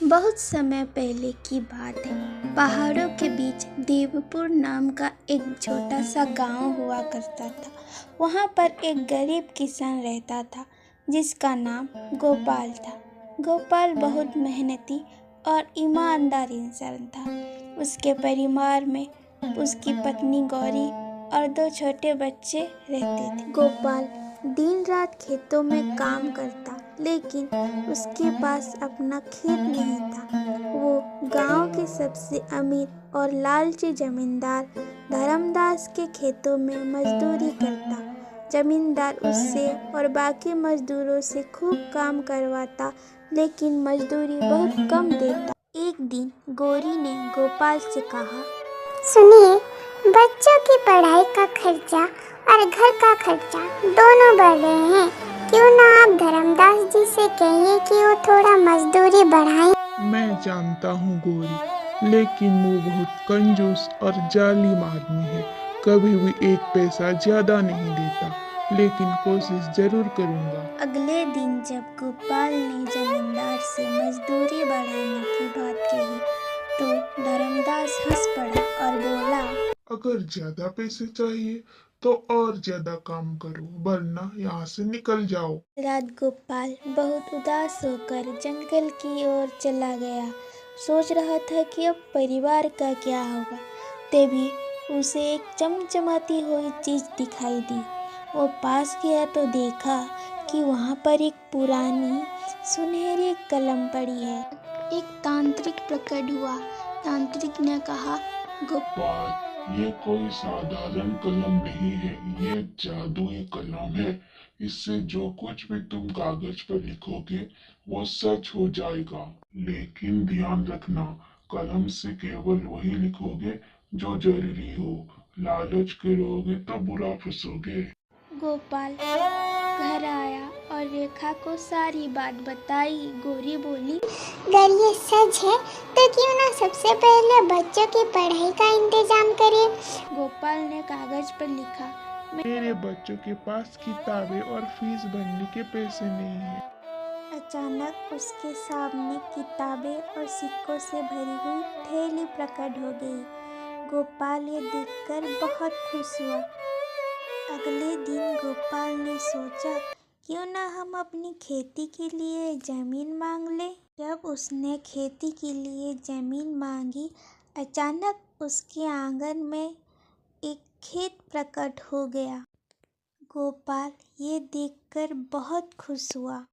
बहुत समय पहले की बात है। पहाड़ों के बीच देवपुर नाम का एक छोटा सा गांव हुआ करता था। वहां पर एक गरीब किसान रहता था जिसका नाम गोपाल था। गोपाल बहुत मेहनती और ईमानदार इंसान था। उसके परिवार में उसकी पत्नी गौरी और दो छोटे बच्चे रहते थे। गोपाल दिन रात खेतों में काम करता, लेकिन उसके पास अपना खेत नहीं था। वो गांव के सबसे अमीर और लालची जमींदार धर्मदास के खेतों में मजदूरी करता। जमींदार उससे और बाकी मजदूरों से खूब काम करवाता, लेकिन मजदूरी बहुत कम देता। एक दिन गौरी ने गोपाल से कहा, सुनिए, बच्चों की पढ़ाई का खर्चा और घर का खर्चा दोनों बढ़ रहे हैं। क्यों ना आप धर्मदास जी से कहिए कि वो थोड़ा मजदूरी बढ़ाएं। मैं जानता हूँ गौरी, लेकिन वो बहुत कंजूस और जालिम आदमी है। कभी भी एक पैसा ज्यादा नहीं देता, लेकिन कोशिश जरूर करूँगा। अगले दिन जब गोपाल ने जमींदार से मजदूरी बढ़ाने की बात कही तो धर्मदास हंस पड़ा और बोला, अगर ज्यादा पैसे चाहिए तो और ज्यादा काम करो, वरना यहाँ से निकल जाओ। रात गोपाल बहुत उदास होकर जंगल की ओर चला गया। सोच रहा था कि अब परिवार का क्या होगा। तभी उसे एक चमचमाती हुई चीज दिखाई दी। वो पास गया तो देखा कि वहाँ पर एक पुरानी सुनहरी कलम पड़ी है। एक तांत्रिक प्रकट हुआ। तांत्रिक ने कहा, गोपाल, ये कोई साधारण कलम नहीं है, ये जादुई कलम है। इससे जो कुछ भी तुम कागज पर लिखोगे वो सच हो जाएगा। लेकिन ध्यान रखना, कलम से केवल वही लिखोगे जो जरूरी हो। लालच करोगे तो बुरा फंसोगे। गोपाल घर आया और रेखा को सारी बात बताई। गौरी बोली, अगर ये सच है तो क्यों ना सबसे पहले बच्चों की पढ़ाई का इंतजाम करें। गोपाल ने कागज पर लिखा, मेरे बच्चों के पास किताबें और फीस भरने के पैसे नहीं है। अचानक उसके सामने किताबें और सिक्कों से भरी हुई थैली प्रकट हो गई। गोपाल ये देखकर बहुत खुश हुआ। अगले दिन गोपाल ने सोचा, क्यों ना हम अपनी खेती के लिए जमीन मांग ले। जब उसने खेती के लिए जमीन मांगी, अचानक उसके आंगन में एक खेत प्रकट हो गया। गोपाल ये देखकर बहुत खुश हुआ।